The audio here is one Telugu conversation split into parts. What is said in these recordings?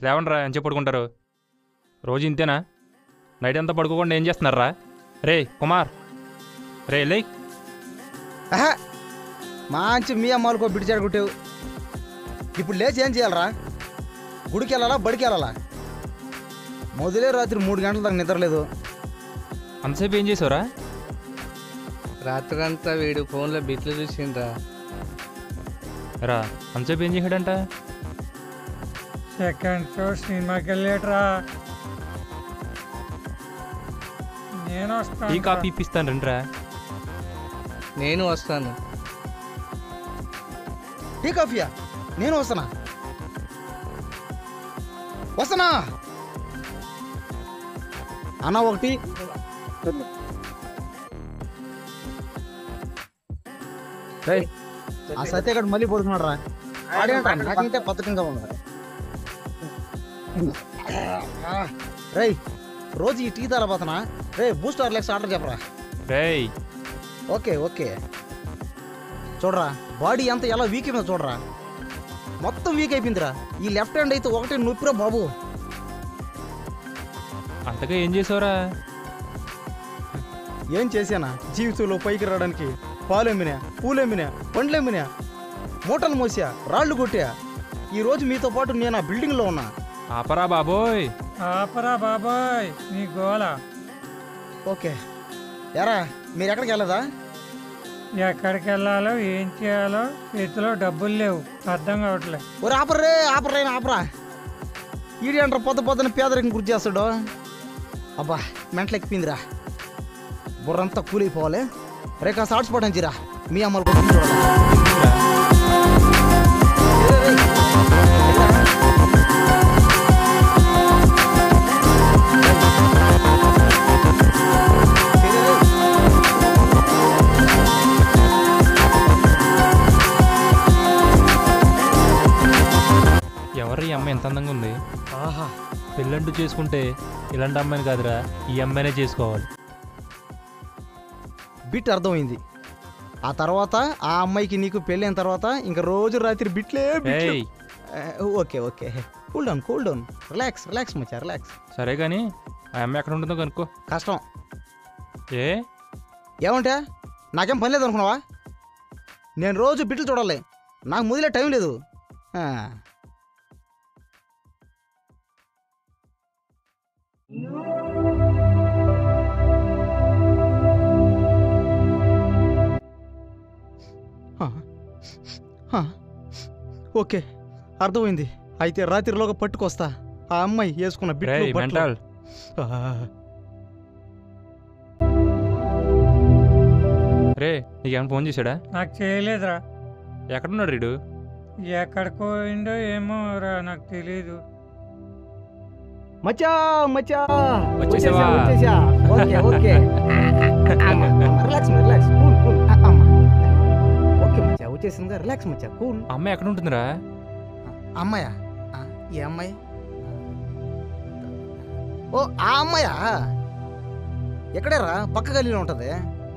లేవండ్రా అని చెప్పి పడుకుంటారు. రోజు ఇంతేనా? నైట్ అంతా పడుకోకుండా ఏం చేస్తున్నారా? రే కుమార్, రే లే. మంచి మీ అమ్మాలకో బిడిచాడు కొట్టావు. ఇప్పుడు లేచి ఏం చేయాలరా? గుడికి వెళ్ళాలా, బడికి వెళ్ళాలా? మొదలే రాత్రి 3 గంటల దాకా నిద్రలేదు. అంతసేపు ఏం చేసావురా? రాత్రంతా వీడు ఫోన్లో బిట్లు చూసిండ్రా. రా, అంతసేపు ఏం చేశాడంట? సెకండ్ షో సినిమాకి వెళ్ళేట్రా. నేను ఈ కాపీ ఇప్పిస్తాను రండిరా. నేను వస్తాను. టీ కాఫీయా? నేను వస్తానా. అన్న ఒకటి. ఆ సత్యగడ్ మళ్ళీ పడుతున్నాడు రా. నాకంటే పథకంగా ఉన్నాడు. రై రోజు ఈ టీ తాగబోతున్నా. రే బూస్ట్ హార్లిక్స్ ఆర్డర్ చెప్పరా. రేయ్ ఓకే ఓకే. చూడరా బాడీ ఎంత ఎలా వీక్ అయిపోయిందో చూడరా. మొత్తం వీక్ అయిపోయిందిరా. ఈ లెఫ్ట్ హ్యాండ్ అయితే ఒకటే నొప్పిరా బాబు. అంతగా ఏం చేసావురా? ఏం చేశానా? జీవితంలో పైకి రావడానికి పాలెమ్మినా, పూలెమ్మినా, పండ్లెమ్మినా, మూటలు మోసా, రాళ్ళు కొట్టా. ఈరోజు మీతో పాటు నేను ఆ బిల్డింగ్లో ఉన్నా. ఆపరా బాబోయ్, ఆపరా బాబాయ్ నీ గోల. ఓకే ఎరా మీరు ఎక్కడికి వెళ్ళదా? ఎక్కడికి వెళ్ళాలో ఏం చేయాలో చేతిలో డబ్బులు లేవు, అర్థం కావట్లేదు. ఒరే ఆపర్రే ఆపరా. ఈడి అంటారు పొద్దున పేదరికం గుర్తు చేస్తాడు. అబ్బా మెంటలు ఎక్కిపోయిందిరా. బుర్రంతా కూలిపోవాలి. రేఖా సాట్స్ పడంచిరా మీ అమ్మలు ఎవరు ఈ అమ్మాయి ఎంత అందంగా ఉంది. ఆహా, పెళ్ళంటూ చేసుకుంటే ఇలాంటి అమ్మాయిని కాదురా, ఈ అమ్మాయినే చేసుకోవాలి. బిట్ అర్థమైంది. ఆ తర్వాత ఆ అమ్మాయికి నీకు పెళ్ళైన తర్వాత ఇంకా రోజు రాత్రి బిట్లే. Okay okay, cool down, relax మచ్చా, రిలాక్స్. సరే కానీ ఆ అమ్మాయి ఎక్కడ ఉంటుందో కనుక్కో. కష్టం. ఏ ఏమంటే నాకేం పని లేదు అనుకున్నావా? నేను రోజు బిట్లు చూడాలి, నాకు ముదిలే టైం లేదు. ఓకే అర్థమైంది. అయితే రాత్రిలోగా పట్టుకొస్తా ఆ అమ్మాయి వేసుకున్న బిట్లు. రే నీకేమైనా ఫోన్ చేశాడా? నాకు చేయలేదురా. ఎక్కడున్నాడు రీడు? ఎక్కడికి పోయిండో ఏమో రా, నాకు తెలీదు. మచ్చా వచ్చేసావా? Okay okay, relax cool. Okay మచ్చా వచ్చేసిందా, రిలాక్స్ మచ్చా, కూల్. అమ్మాయి ఎక్కడ ఉంటుందిరా? అమ్మాయా? ఏ అమ్మాయి? ఓ ఆ అమ్మాయా? ఎక్కడేరా? పక్క గల్లీలో ఉంటది.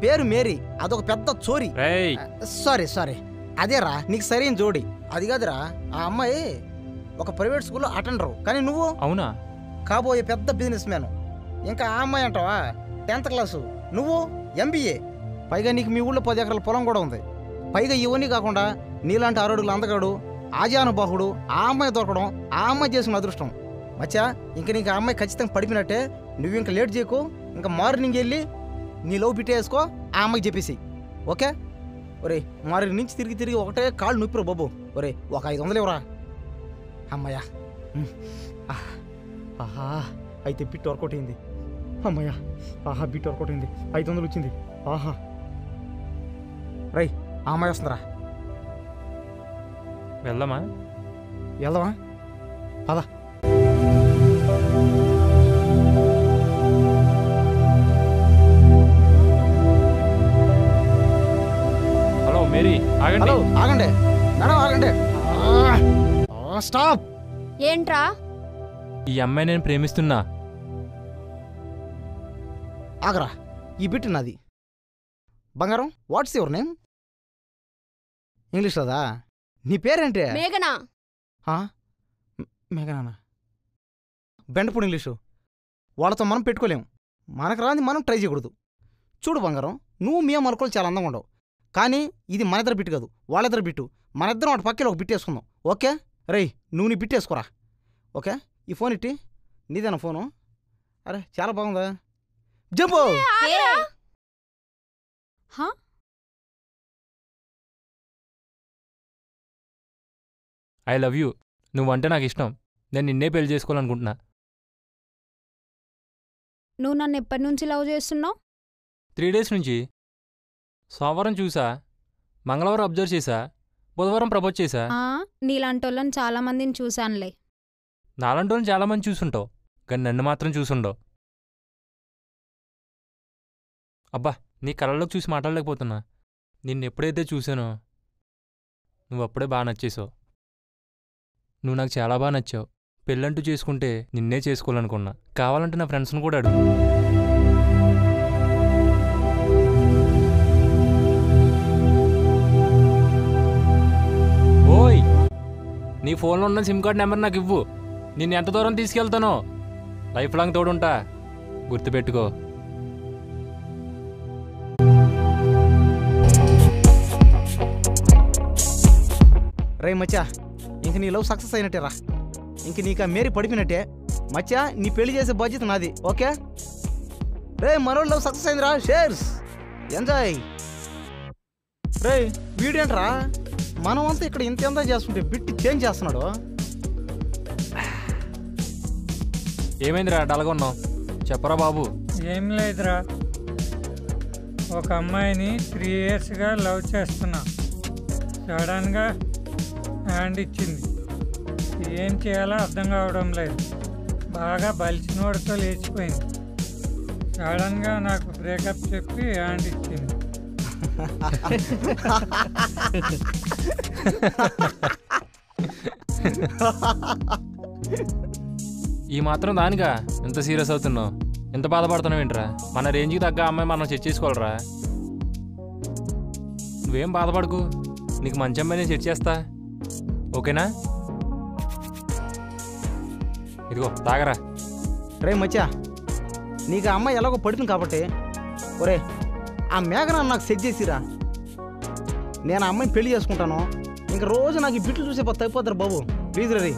పేరు మేరీ. అదొక పెద్ద చోరీ. సారీ అదేరా నీకు సరైన జోడి. అది కాదురా, ఆ అమ్మాయి ఒక ప్రైవేట్ స్కూల్లో అటెండరు. కానీ నువ్వు? అవునా? కాబోయే పెద్ద బిజినెస్ మ్యాన్. ఇంకా ఆ అమ్మాయి అంటావా 10th క్లాసు, నువ్వు MBA. పైగా నీకు మీ ఊళ్ళో 10 ఎకరాల పొలం కూడా ఉంది. పైగా ఇవన్నీ కాకుండా నీలాంటి 6 అడుగుల అందగాడు, ఆజానుబాహుడు ఆ అమ్మాయి దొరకడం ఆ అమ్మాయి చేసిన అదృష్టం. మచ్చా ఇంక నీకు ఆ అమ్మాయి ఖచ్చితంగా పడిపోయినట్టే. నువ్వు ఇంకా లేట్ చేయకు. ఇంకా మార్నింగ్ వెళ్ళి నీ లవ్ పిట్టేసుకో, ఆ అమ్మాయికి చెప్పేసి. ఓకే? ఒరే మార్నింగ్ నుంచి తిరిగి ఒకటే కాళ్ళు నొప్పిరా బాబు. ఒరే ఒక 500 ఇవ్వరా. అమ్మాయ్యా. ఆహా అయితే బిట్ వర్కౌట్ అయింది. అమ్మాయ్యా, ఆహా బిట్ వర్కౌట్ అయింది. 500 వచ్చింది. ఆహా రై ఆ అమ్మాయి వస్తుందిరా. వెళ్దామా? పద. హలో మేరీ, ఆగండి. ఆగండి మేడం, ఆగండి. స్టాప్. ఏంట్రా? ఈ అమ్మాయి నేను ప్రేమిస్తున్నా. ఆగరా, ఈ బిట్ నాది. బంగారం, వాట్స్ యువర్ నేమ్? ఇంగ్లీష్ రాదా? నీ పేరేంటి? మేఘనా. మేఘనా? బెండపూడి ఇంగ్లీషు వాళ్ళతో మనం పెట్టుకోలేము. మనకు రాని మనం ట్రై చేయకూడదు. చూడు బంగారం, నువ్వు మీ మరొకరు చాలా అందంగా ఉండవు, కానీ ఇది మన ఇద్దరు బిట్టు కాదు, వాళ్ళిద్దరు బిట్టు. మన ఇద్దరం వాటి పక్కన ఒక బిట్ వేసుకుందాం. ఓకే రేయ్, నువ్వు నీ బిట్ వేసుకోరా. ఓకే, ఈ ఫోన్ ఇట్టి. నీదేనా ఫోను? అరే చాలా బాగుందా. జంపు. I love you. నువ్వంటే నాకు ఇష్టం. నేను నిన్నే పెళ్లి చేసుకోవాలనుకుంటున్నా. నువ్వు నన్ను ఎప్పటి నుంచి లవ్ చేస్తున్నావు? 3 days నుంచి. సోమవారం చూసా, మంగళవారం అబ్జర్వ్ చేశా, బుధవారం ప్రపోజ్ చేశా. నీలాంటి వాళ్ళని చాలా మందిని చూశానులే. నాలంటోని చాలామంది చూసుంటావు, కానీ నన్ను మాత్రం చూసుండవు. అబ్బా, నీ కళ్ళలోకి చూసి మాట్లాడలేకపోతున్నా. నిన్నెప్పుడైతే చూసానో నువ్వప్పుడే బాగా నచ్చేసావు. నువ్వు నాకు చాలా బాగా నచ్చావు. పెళ్ళంటూ చేసుకుంటే నిన్నే చేసుకోవాలనుకున్నా. కావాలంటే నా ఫ్రెండ్స్ని కూడా అడుగు. ఓయ్, నీ ఫోన్లో ఉన్న సిమ్ కార్డ్ నెంబర్ నాకు ఇవ్వు. నిన్ను ఎంత దూరం తీసుకెళ్తానో లైఫ్ లాంగ్ తోడుంటా, గుర్తుపెట్టుకో. రే మచ్చా, ఇంక నీ లవ్ సక్సెస్ అయినట్టే రా. ఇంక నీకు ఆ మేరీ పడిపోయినట్టే. మచ్చా, నీ పెళ్లి చేసే బాధ్యత నాది. ఓకే రే, మరో లవ్ సక్సెస్ అయిందిరా. Cheers, enjoy. రే వీడేంట్రా, మనమంతా ఇక్కడ ఇంత ఎంజాయ్ చేస్తుంటే బిట్టి చేంజ్ చేస్తున్నాడు. ఏమైందిరా డల్గా ఉన్నావు? చెప్పరా బాబు. ఏం లేదురా, ఒక అమ్మాయిని 3 yearsగా లవ్ చేస్తున్నా. సడన్గా హ్యాండ్ ఇచ్చింది. ఏం చేయాలో అర్థం కావడం లేదు. బాగా బలిసినోడితో లేచిపోయింది. సడన్గా నాకు బ్రేకప్ చెప్పి హ్యాండ్ ఇచ్చింది. ఈ మాత్రం దానిగా ఎంత సీరియస్ అవుతున్నావు? ఎంత బాధపడుతున్నావు ఏంట్రా? మన రేంజ్కి తగ్గ అమ్మాయి మనం సెట్ చేసుకోవాలరా. నువ్వేం బాధపడకు, నీకు మంచి అమ్మాయిని సెట్ చేస్తా. ఓకేనా? ఇదిగో తాగరా. రే మచ్చా, నీకు ఆ అమ్మాయి ఎలాగో పడుతుంది కాబట్టి ఒరే ఆ మేఘన నాకు సెట్ చేసిరా. నేను ఆ అమ్మాయిని పెళ్లి చేసుకుంటాను. ఇంక రోజు నాకు ఈ బిట్లు చూసే అయిపోతారు బాబు. ప్లీజ్ రే.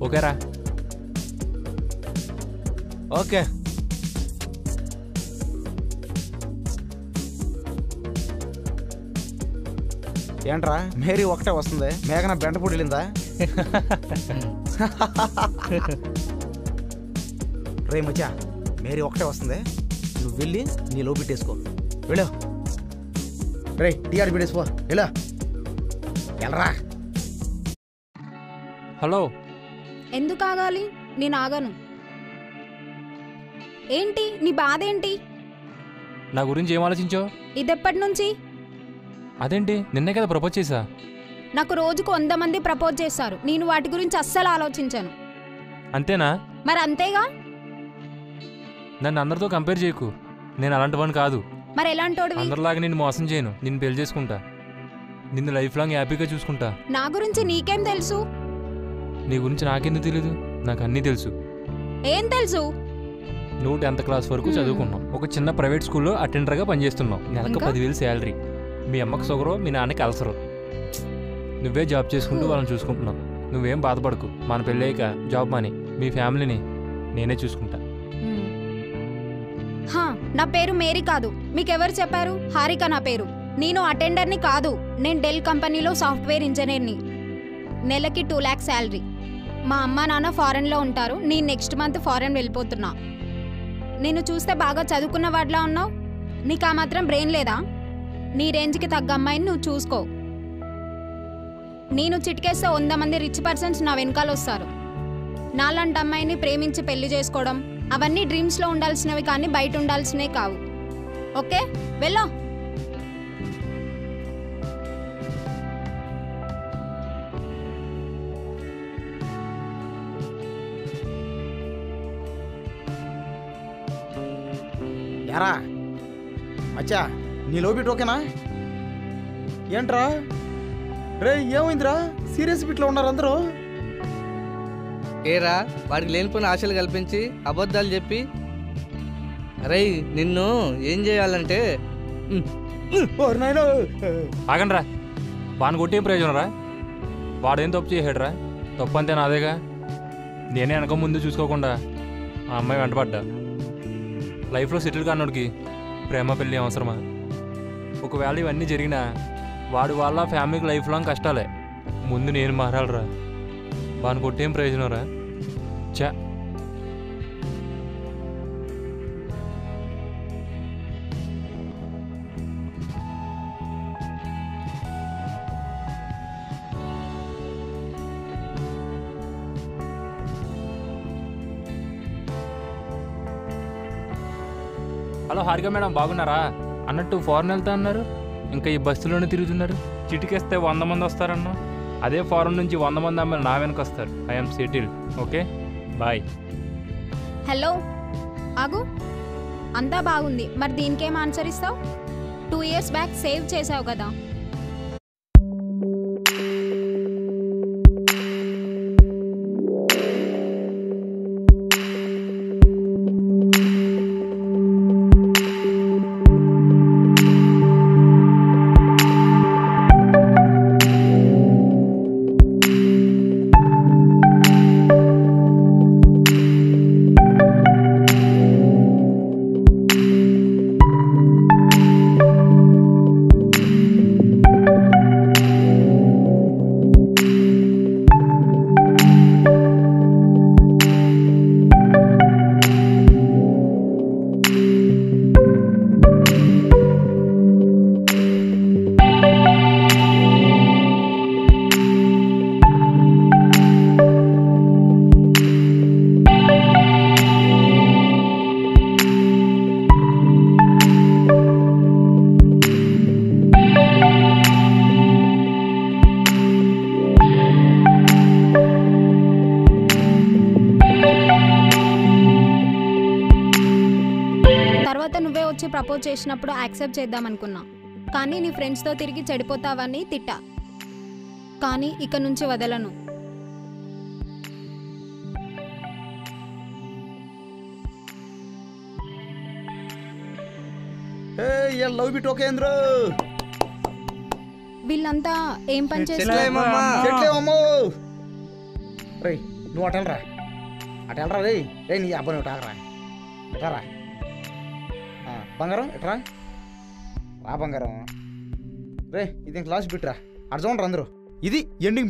ఓకేరా? ఓకే. ఏంట్రా మేరీ ఒకటే వస్తుంది, మేఘన బెండపూడి వెళ్ళిందా? రే మచ్చా, మేరీ ఒకటే వస్తుంది, నువ్వు వెళ్ళి నీ లో బిట్టేసుకో. వెళ్ళు. రే టీఆర్ బిడేసుకో. వెళ్ళు, వెళ్ళరా. హలో. ఎందుకు ఆగాలి? నేను ఆగను. ఏంటి నీ బాధ ఏంటి? నా గురించి ఏం ఆలోచించావు? ఇదెప్పటి నుంచి? అదేంటి, నిన్నే కదా ప్రపోజ్ చేశా. నాకు రోజుకు 100 మంది ప్రపోజ్ చేస్తారు. నేను వాటి గురించి అస్సలు ఆలోచించాను. అంతేనా? మరి అంతేగా. నన్ను అందరితో కంపేర్ చేయకు. నేను అలాంటి వాడిని కాదు. మరి ఎలాంటోడివి? అందరిలాగా నిన్ను మోసం చేయను. నిన్ను పెళ్లి చేసుకుంటా. నిన్ను లైఫ్ లాంగ్ హ్యాపీగా చూసుకుంటా. నా గురించి నీకేం తెలుసు? నీ గురించి నాకెందుకు తెలీదు? నాకు అన్నీ తెలుసు. ఏం తెలుసు? నువ్వు 10th క్లాస్ వరకు చదువుకున్నావు. ఒక చిన్న ప్రైవేట్ స్కూల్లో అటెండర్గా పనిచేస్తున్నావు. నెలకు 10,000 శాలరీ. మీ అమ్మకు షుగరు, మీ నాన్నకి అల్సరు. నువ్వే జాబ్ చేసుకుంటూ వాళ్ళని చూసుకుంటున్నావు. నువ్వేం బాధపడకు. మన పెళ్ళయ్యాక జాబ్ మాని మీ ఫ్యామిలీని నేనే చూసుకుంటా. నా పేరు మేరీ కాదు. మీకెవరు చెప్పారు? హారిక నా పేరు. నేను అటెండర్ని కాదు. నేను డెల్ కంపెనీలో సాఫ్ట్వేర్ ఇంజనీర్ని. నెలకి 2 lakhs శాలరీ. మా అమ్మ నాన్న ఫారెన్లో ఉంటారు. నేను నెక్స్ట్ మంత్ ఫారెన్ వెళ్ళిపోతున్నా. నేను చూస్తే బాగా చదువుకున్న వాడిలా ఉన్నావు. నీకు ఆ మాత్రం బ్రెయిన్ లేదా? నీ రేంజ్కి తగ్గ అమ్మాయిని నువ్వు చూసుకో. నేను చిటికేస్తే 100 మంది రిచ్ పర్సన్స్ నా వెనకాల వస్తారు. నాలాంటి అమ్మాయిని ప్రేమించి పెళ్లి చేసుకోవడం అవన్నీ డ్రీమ్స్లో ఉండాల్సినవి కానీ బయట ఉండాల్సినవి కావు. ఓకే, వెళ్ళో. యారా మచ్చా, నీ లోబిట్ ఓకేనా? ఏంట్రా రే ఏమైందిరా సీరియస్ బిట్లో ఉన్నారు అందరూ? ఏరా వాడికి లేనిపోయిన ఆశలు కల్పించి అబద్ధాలు చెప్పి అరే నిన్ను ఏం చేయాలంటే ఆగండి రా, వాడిని కొట్టేం ప్రయోజనం రా? వాడేం తప్పు చేసాడు రా? తప్పు అంతే నాదేగా. నేనే వెనక ముందు చూసుకోకుండా ఆ అమ్మాయి వెంటపడ్డా. లైఫ్లో సెటిల్ కానోడికి ప్రేమ పెళ్ళి అవసరమా? ఒకవేళ ఇవన్నీ జరిగినా వాడి వాళ్ళ ఫ్యామిలీకి లైఫ్ లాంగ్ కష్టాలే. ముందు నేను మారాలరా, వాడిని కొట్టేం ప్రయోజనం రా? చా హలో హారిక మేడం, బాగున్నారా? అన్నట్టు ఫారెన్ వెళ్తా అన్నారు, ఇంకా ఈ బస్సులోనే తిరుగుతున్నారు. చిటికేస్తే 100 మంది వస్తారన్నా. అదే ఫారెన్ నుంచి 100 మంది అమ్మాయిలు నా వెనక వస్తారు. I'm settle. Okay bye. Hello ఆగు. అంతా బాగుంది, మరి దీనికేం ఆన్సర్ ఇస్తావు? 2 years బ్యాక్ సేవ్ చేసావు కదా. నువ్వే వచ్చి ప్రపోజ్ చేసినప్పుడు యాక్సెప్ట్ చేద్దాం అనుకున్నా, కానీ నీ ఫ్రెండ్స్తో తిరిగి చెడిపోతావని తిట్టా. కానీ ఇక నుంచి వదలను. వీళ్ళంతా ఏం పని చేస్తారు? నువ్వు అటెల్రా రే రే నీ అబ్బాయి నువ్వు టాగరా ఎటారా బంగారం ఎట్రా రా బంగారం రే ఇది క్లాస్ బిట్రా అటు చూడండి అందరూ. ఇది ఎండింగ్